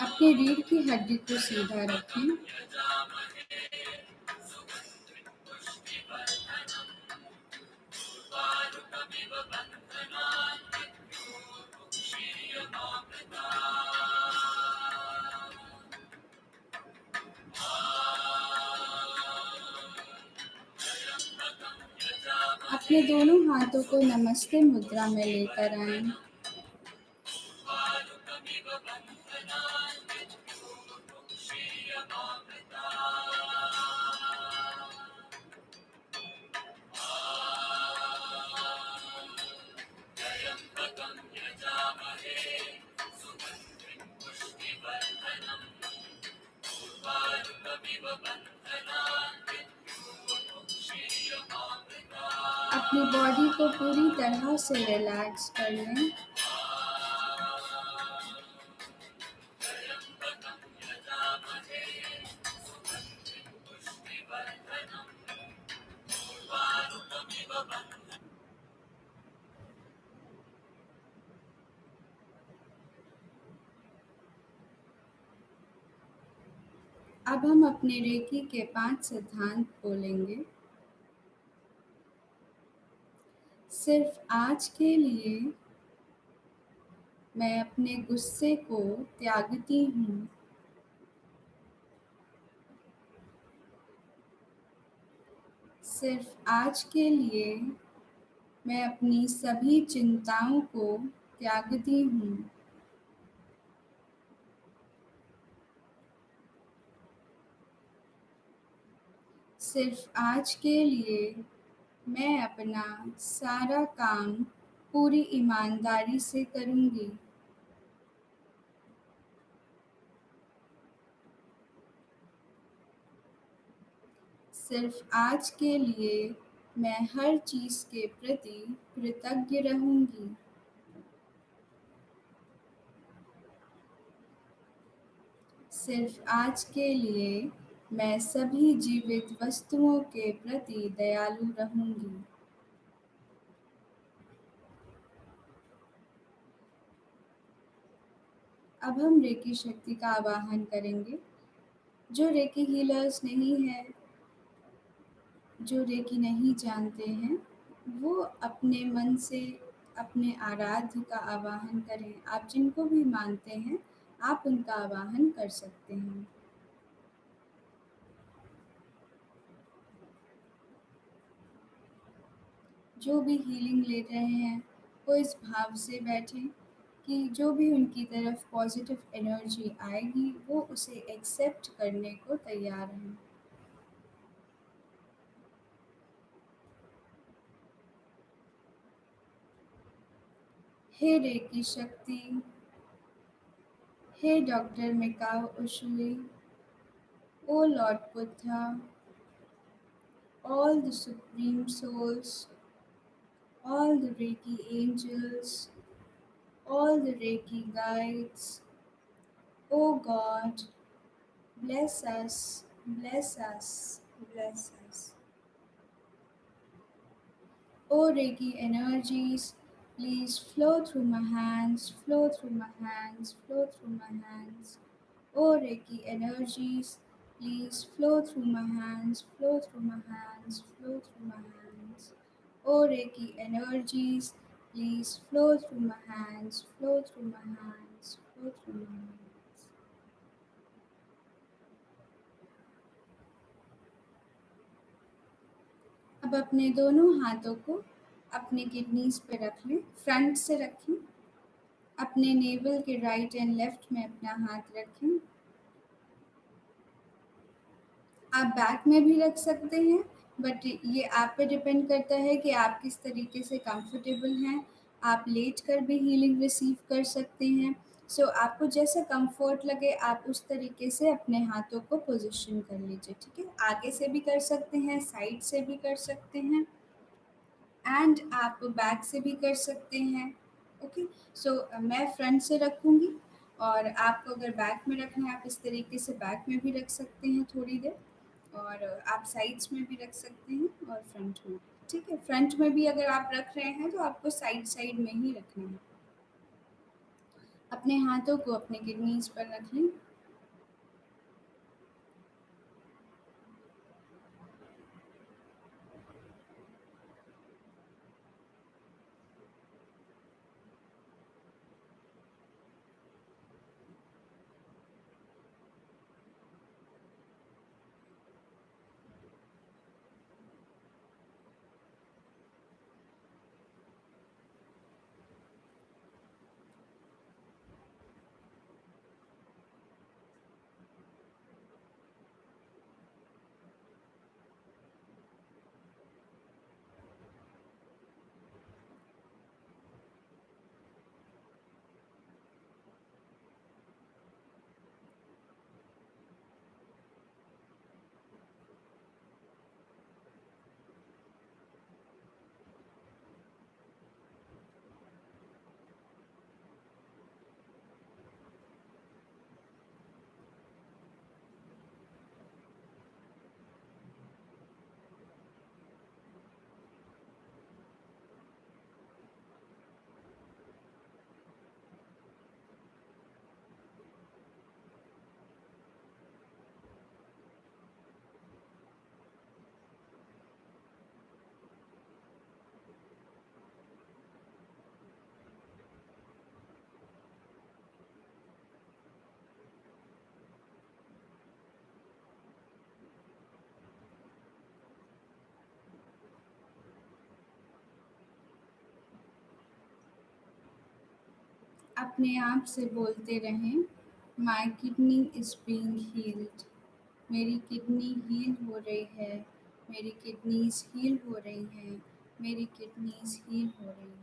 अपनी रीढ़ की हड्डी को सीधा रखें। अपने दोनों हाथों को नमस्ते मुद्रा में लेकर आएं। अपनी बॉडी को पूरी तरह से रिलैक्स कर लें। अब हम अपने रेकी के 5 सिद्धांत बोलेंगे। सिर्फ आज के लिए मैं अपने गुस्से को त्यागती हूँ। सिर्फ आज के लिए मैं अपनी सभी चिंताओं को त्यागती हूँ। सिर्फ आज के लिए मैं अपना सारा काम पूरी ईमानदारी से करूँगी। सिर्फ आज के लिए मैं हर चीज़ के प्रति कृतज्ञ रहूँगी। सिर्फ आज के लिए मैं सभी जीवित वस्तुओं के प्रति दयालु रहूँगी। अब हम रेकी शक्ति का आवाहन करेंगे। जो रेकी हीलर्स नहीं हैं, जो रेकी नहीं जानते हैं, वो अपने मन से अपने आराध्य का आवाहन करें। आप जिनको भी मानते हैं, आप उनका आवाहन कर सकते हैं। जो भी हीलिंग ले रहे हैं, वो इस भाव से बैठें कि जो भी उनकी तरफ पॉजिटिव एनर्जी आएगी, वो उसे एक्सेप्ट करने को तैयार हैं। हे रेकी शक्ति, हे doctor Mikao Usui, O lord Buddha, all the supreme souls, all the Reiki angels, all the Reiki guides, oh God, bless us, bless us, bless us. Oh Reiki energies, please flow through my hands, flow through my hands, flow through my hands. Oh Reiki energies, please flow through my hands, flow through my hands, flow through my hands. Oh Reiki energies, please flow through my hands, flow through my hands, flow through my hands. अब अपने दोनों हाथों को अपने kidneys पे रख लें, front से रखें। अपने नेवल के राइट एंड लेफ्ट में अपना हाथ रखें। आप बैक में भी रख सकते हैं, बट ये आप पे डिपेंड करता है कि आप किस तरीके से कंफर्टेबल हैं। आप लेट कर भी हीलिंग रिसीव कर सकते हैं। सो आपको जैसा कंफर्ट लगे, आप उस तरीके से अपने हाथों को पोजीशन कर लीजिए, ठीक है? आगे से भी कर सकते हैं, साइड से भी कर सकते हैं, एंड आप बैक से भी कर सकते हैं। ओके, सो मैं फ्रंट से रखूँगी, और आपको अगर बैक में रखना है, आप इस तरीके से बैक में भी रख सकते हैं थोड़ी देर। और आप साइड्स में भी रख सकते हैं और फ्रंट में। ठीक है, फ्रंट में भी अगर आप रख रहे हैं तो आपको साइड साइड में ही रखना है। अपने हाथों को अपने किडनीज पर रख लें। अपने आप से बोलते रहें, माई किडनी इज़ बीइंग हील्ड। मेरी किडनी हील हो रही है, मेरी किडनीज़ हील हो रही हैं, मेरी किडनीज़ हील हो रही हैं।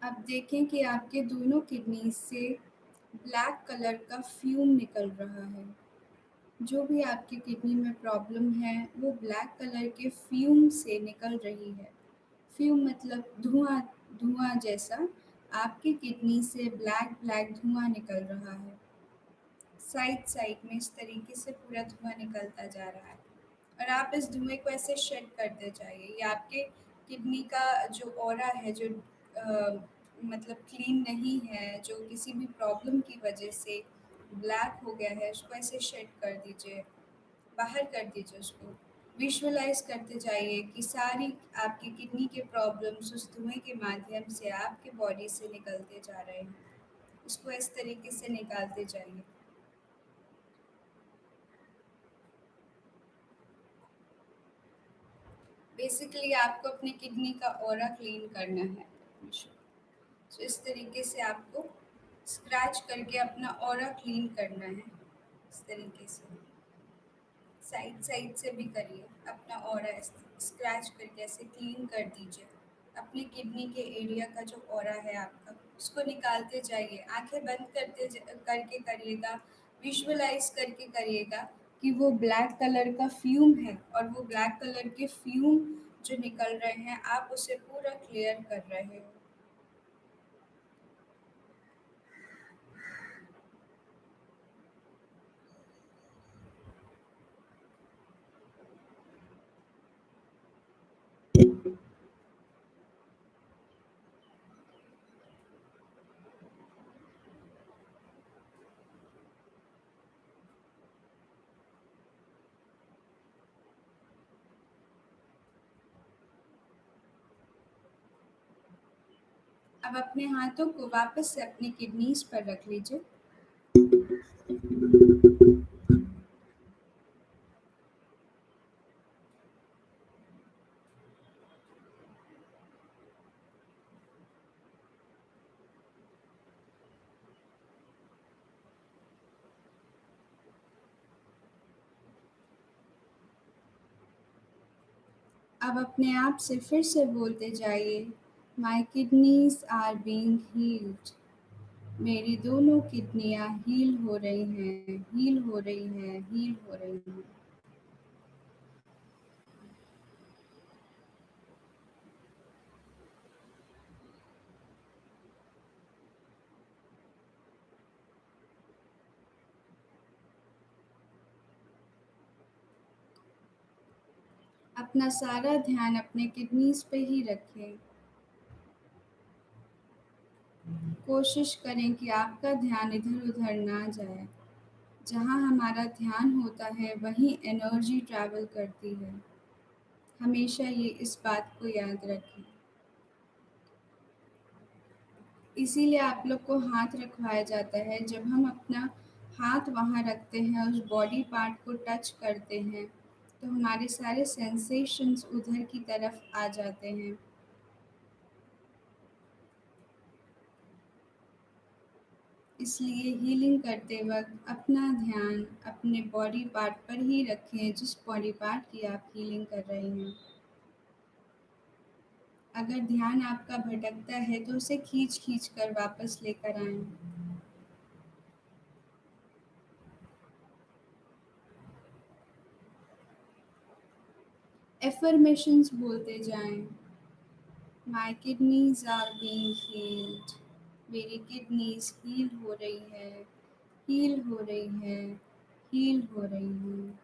अब देखें कि आपके दोनों किडनी से ब्लैक कलर का फ्यूम निकल रहा है। जो भी आपकी किडनी में प्रॉब्लम है, वो ब्लैक कलर के फ्यूम से निकल रही है। फ्यूम मतलब धुआँ, धुआँ जैसा आपकी किडनी से ब्लैक ब्लैक धुआँ निकल रहा है। साइड साइड में इस तरीके से पूरा धुआँ निकलता जा रहा है और आप इस धुएँ को ऐसे शेड करते जाइए। ये आपके किडनी का जो ऑरा है, जो मतलब क्लीन नहीं है, जो किसी भी प्रॉब्लम की वजह से ब्लैक हो गया है, उसको ऐसे शेड कर दीजिए, बाहर कर दीजिए उसको। विजुअलाइज़ करते जाइए कि सारी आपकी किडनी के प्रॉब्लम्स उस धुएँ के माध्यम से आपके बॉडी से निकलते जा रहे हैं। उसको इस तरीके से निकालते जाइए। बेसिकली आपको अपनी किडनी का ऑरा क्लीन करना है। सो इस तरीके से आपको स्क्रैच करके अपना ऑरा क्लीन करना है। इस तरीके से साइड साइड से भी करिए, अपना ऑरा स्क्रैच करके ऐसे क्लीन कर दीजिए। अपनी किडनी के एरिया का जो ऑरा है आपका, उसको निकालते जाइए। आंखें बंद करके करिएगा, विजुअलाइज करके करिएगा कि वो ब्लैक कलर का फ्यूम है और वो ब्लैक कलर के फ्यूम जो निकल रहे हैं, आप उसे पूरा क्लियर कर रहे हो। अब अपने हाथों को वापस से अपनी किडनीज पर रख लीजिए। अब अपने आप से फिर से बोलते जाइए, माई किडनीज आर बीइंग हील्ड। मेरी दोनों किडनियाँ हील हो रही हैं, हील हो रही हैं, हील हो रही हैं। अपना सारा ध्यान अपने किडनीज पे ही रखें। कोशिश करें कि आपका ध्यान इधर-उधर ना जाए। जहाँ हमारा ध्यान होता है वहीं एनर्जी ट्रैवल करती है। हमेशा ये इस बात को याद रखें। इसीलिए आप लोग को हाथ रखवाया जाता है। जब हम अपना हाथ वहाँ रखते हैं, उस बॉडी पार्ट को टच करते हैं, तो हमारे सारे सेंसेशंस उधर की तरफ आ जाते हैं। इसलिए हीलिंग करते वक़्त अपना ध्यान अपने बॉडी पार्ट पर ही रखें, जिस बॉडी पार्ट की आप हीलिंग कर रहे हैं। अगर ध्यान आपका भटकता है तो उसे खींच-खींच कर वापस लेकर आएँ। अफ़र्मेशंस बोलते जाएँ। My kidneys are being healed. मेरी किडनीज़ हील हो रही है, हील हो रही है, हील हो रही हैं।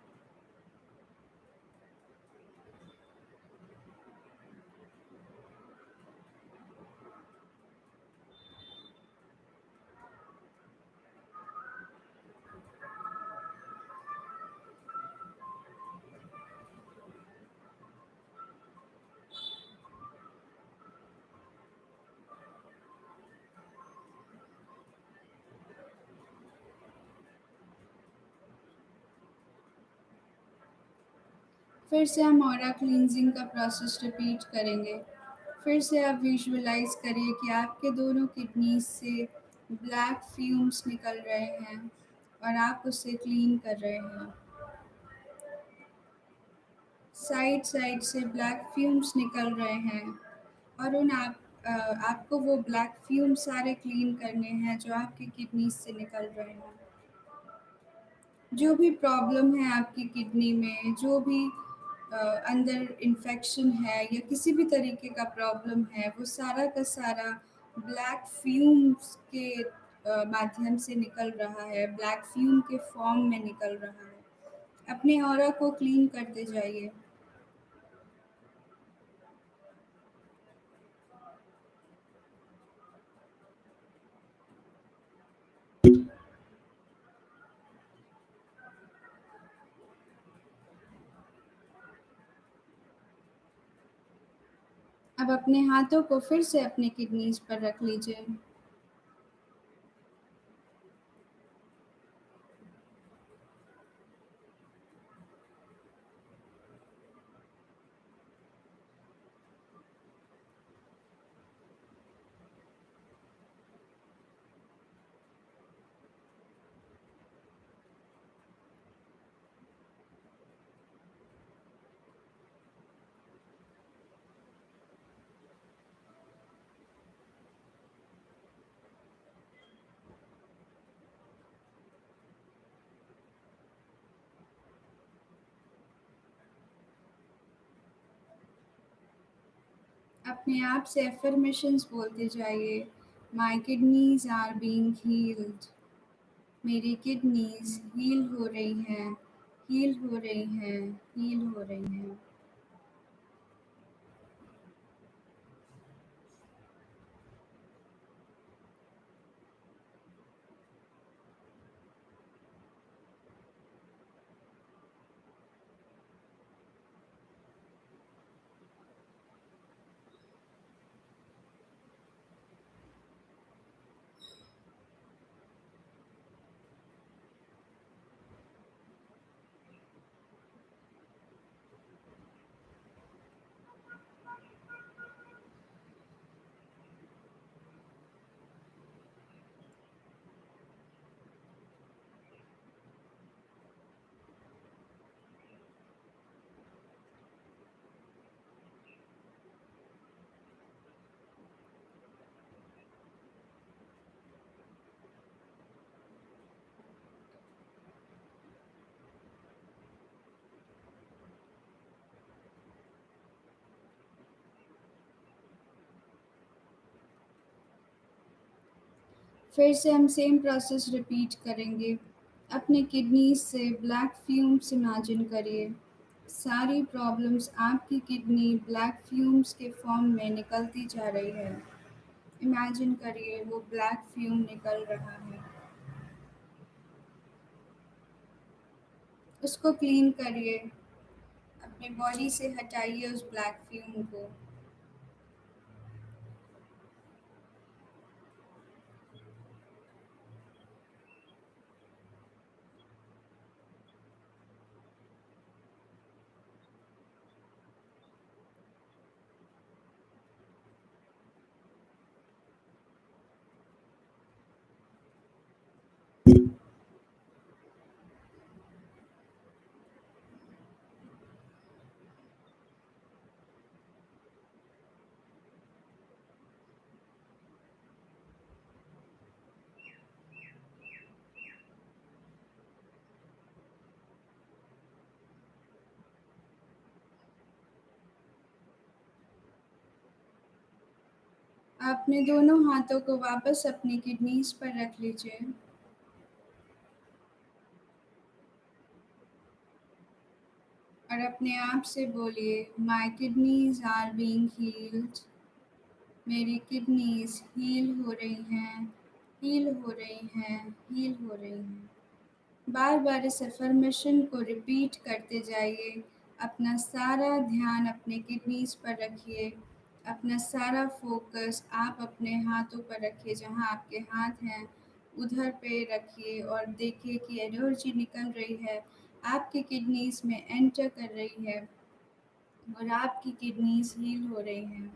फिर से हम ऑरा क्लींजिंग का प्रोसेस रिपीट करेंगे। फिर से आप विजुअलाइज़ करिए कि आपके दोनों किडनीज़ से ब्लैक फ्यूम्स निकल रहे हैं और आप उसे क्लीन कर रहे हैं। साइड-साइड से ब्लैक फ्यूम्स निकल रहे हैं और आपको वो ब्लैक फ्यूम्स सारे क्लीन करने हैं जो आपकी किडनीज़ से निकल रहे हैं। जो भी प्रॉब्लम है आपकी किडनी में, जो भी अंदर इन्फेक्शन है या किसी भी तरीके का प्रॉब्लम है, वो सारा का सारा ब्लैक फ्यूम्स के माध्यम से निकल रहा है, ब्लैक फ्यूम के फॉर्म में निकल रहा है। अपने ऑरा को क्लीन करते जाइए। अब अपने हाथों को फिर से अपने किडनीज़ पर रख लीजिए। अपने आप से अफ़र्मेशंस बोलते जाइए, my kidneys are being healed. मेरी किडनीज़ हील हो रही हैं, हील हो रही हैं, हील हो रही हैं। फिर से हम सेम प्रोसेस रिपीट करेंगे। अपने किडनीज से ब्लैक फ्यूम्स इमेजिन करिए। सारी प्रॉब्लम्स आपकी किडनी ब्लैक फ्यूम्स के फॉर्म में निकलती जा रही है। इमेजिन करिए वो ब्लैक फ्यूम निकल रहा है। उसको क्लीन करिए। अपने बॉडी से हटाइए उस ब्लैक फ्यूम को। अपने दोनों हाथों को वापस अपनी किडनीज पर रख लीजिए। और अपने आप से बोलिए, my kidneys are being healed. मेरी किडनीज हील हो रही हैं, हील हो रही हैं, हील हो रही हैं। बार बार इस अफर्मेशन को रिपीट करते जाइए। अपना सारा ध्यान अपने किडनीज पर रखिए। अपना सारा फोकस आप अपने हाथों पर रखिए। जहाँ आपके हाथ हैं उधर पे रखिए और देखिए कि एनर्जी निकल रही है, आपकी किडनीज में एंटर कर रही है और आपकी किडनीज हील हो रही हैं।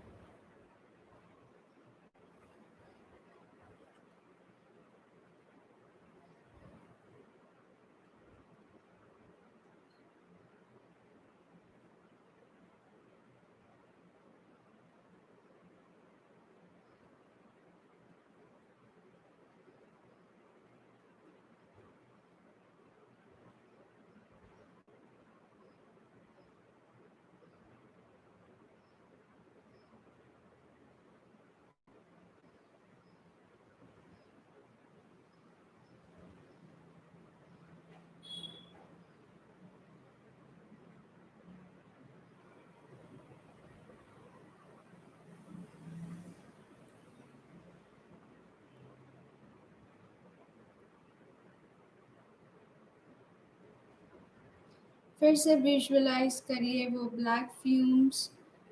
फिर से विजुअलाइज करिए वो ब्लैक फ्यूम्स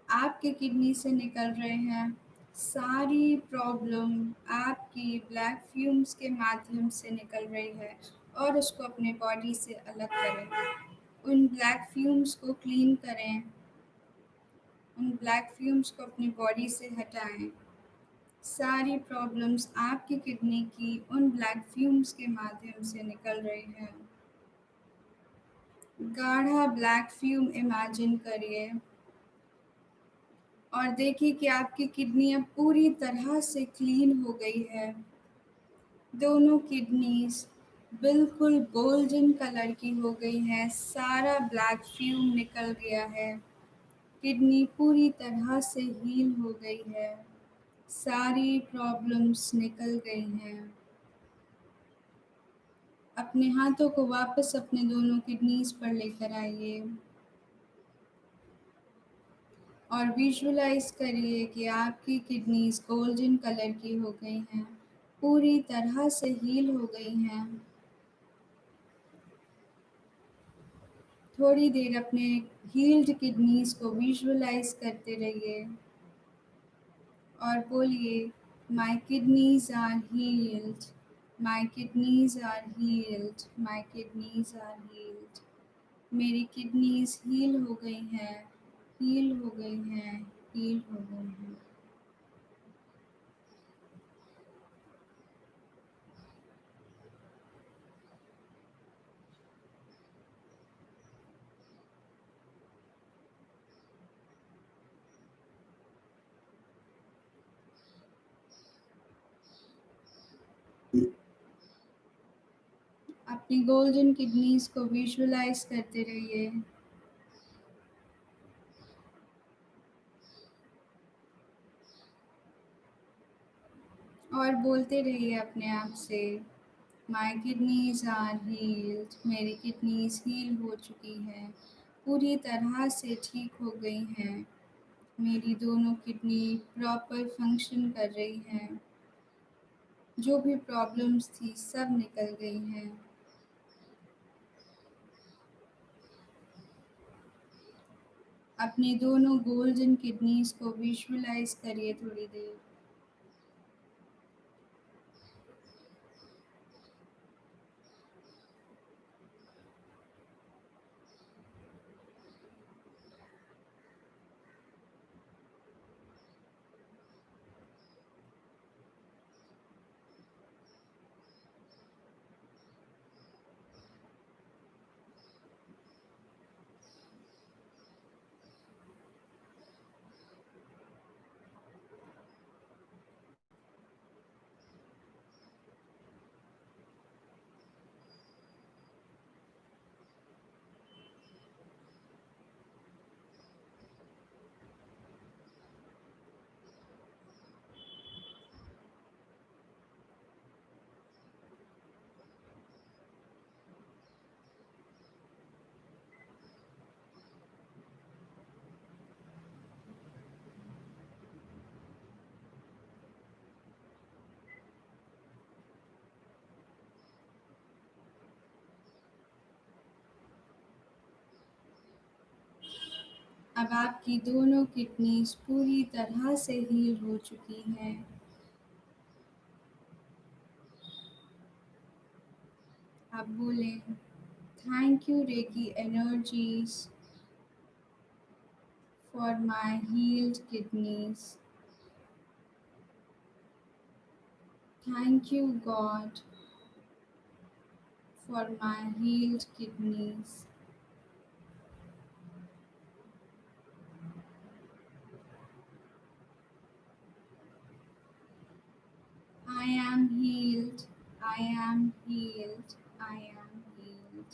आपके किडनी से निकल रहे हैं। सारी प्रॉब्लम आपकी ब्लैक फ्यूम्स के माध्यम से निकल रही है और उसको अपने बॉडी से अलग करें। उन ब्लैक फ्यूम्स को क्लीन करें। उन ब्लैक फ्यूम्स को अपनी बॉडी से हटाएं। सारी प्रॉब्लम्स आपकी किडनी की उन ब्लैक फ्यूम्स के माध्यम से निकल रही है। गाढ़ा ब्लैक फ्यूम इमेजिन करिए और देखिए कि आपकी किडनी अब पूरी तरह से क्लीन हो गई है। दोनों किडनीज बिल्कुल गोल्डन कलर की हो गई हैं। सारा ब्लैक फ्यूम निकल गया है। किडनी पूरी तरह से हील हो गई है। सारी प्रॉब्लम्स निकल गई हैं। अपने हाथों को वापस अपने दोनों किडनीज पर लेकर आइए और विजुअलाइज करिए कि आपकी किडनीज गोल्डन कलर की हो गई हैं, पूरी तरह से हील हो गई हैं। थोड़ी देर अपने हील्ड किडनीज को विजुअलाइज करते रहिए और बोलिए, my kidneys are healed, my kidneys are healed, my kidneys are healed. मेरी किडनीज हील हो गई हैं, हील हो गई हैं, हील हो गई हैं। अपनी गोल्डन किडनीज को विजुअलाइज करते रहिए। और बोलते रहिए अपने आप से, माई किडनीज आर हील्ड, मेरी किडनीज हील हो चुकी हैं, पूरी तरह से ठीक हो गई हैं, मेरी दोनों किडनी प्रॉपर फंक्शन कर रही हैं, जो भी प्रॉब्लम्स थी सब निकल गई हैं। अपनी दोनों गोल्डन किडनीज को विजुअलाइज करिए थोड़ी देर। अब आपकी दोनों किडनीज पूरी तरह से हील हो चुकी हैं। आप बोलें, thank you reiki energies for my healed kidneys, thank you God for my healed kidneys, I am healed, I am healed, I am healed.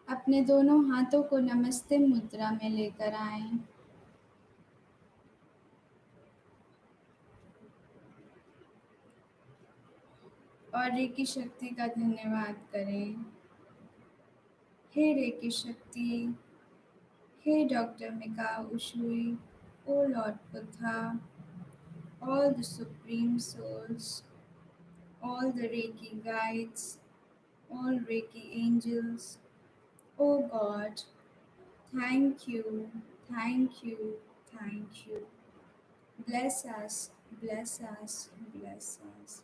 अपने दोनों हाथों को नमस्ते मुद्रा में लेकर आएं। और रेकी शक्ति का धन्यवाद करें। हे रेकी शक्ति, हे doctor Mikao Usui, O lord Buddha, all the supreme souls, all the Reiki guides, all Reiki angels, oh God, thank you, thank you, thank you. Bless us, bless us, bless us.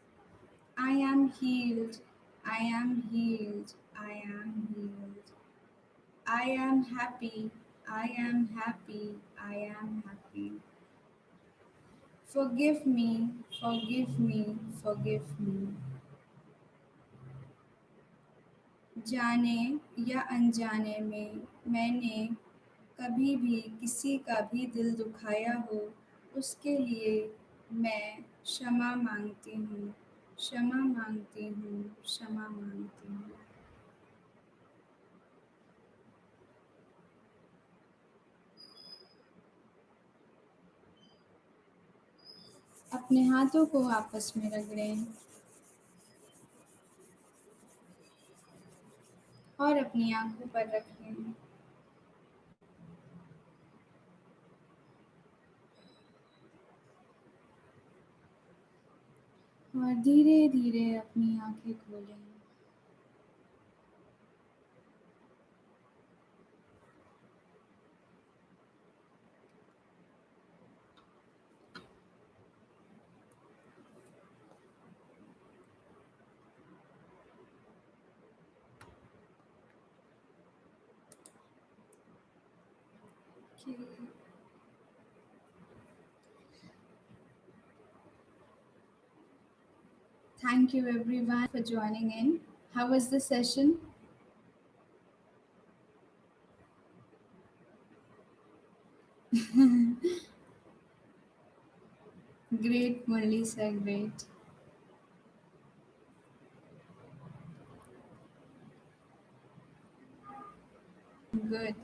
I am healed, I am healed, I am healed. I am happy, I am happy, I am happy. Forgive me, forgive me, forgive me. जाने या अनजाने में मैंने कभी भी किसी का भी दिल दुखाया हो, उसके लिए मैं क्षमा मांगती हूँ, क्षमा मांगती हूँ, क्षमा मांगती हूँ। अपने हाथों को आपस में रगड़ें और अपनी आंखों पर रखें। और धीरे धीरे अपनी आंखें खोलें। Okay. Thank you everyone for joining in. How was the session? Great, Murli sir, great. Good.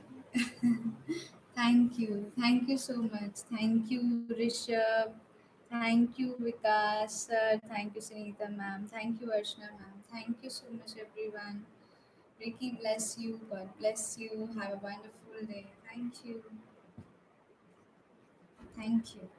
Thank you so much. Thank you, Rishabh. Thank you, Vikas sir. Thank you, Sunita ma'am. Thank you, Arshna ma'am. Thank you so much, everyone. Ricky bless you. God bless you. Have a wonderful day. Thank you. Thank you.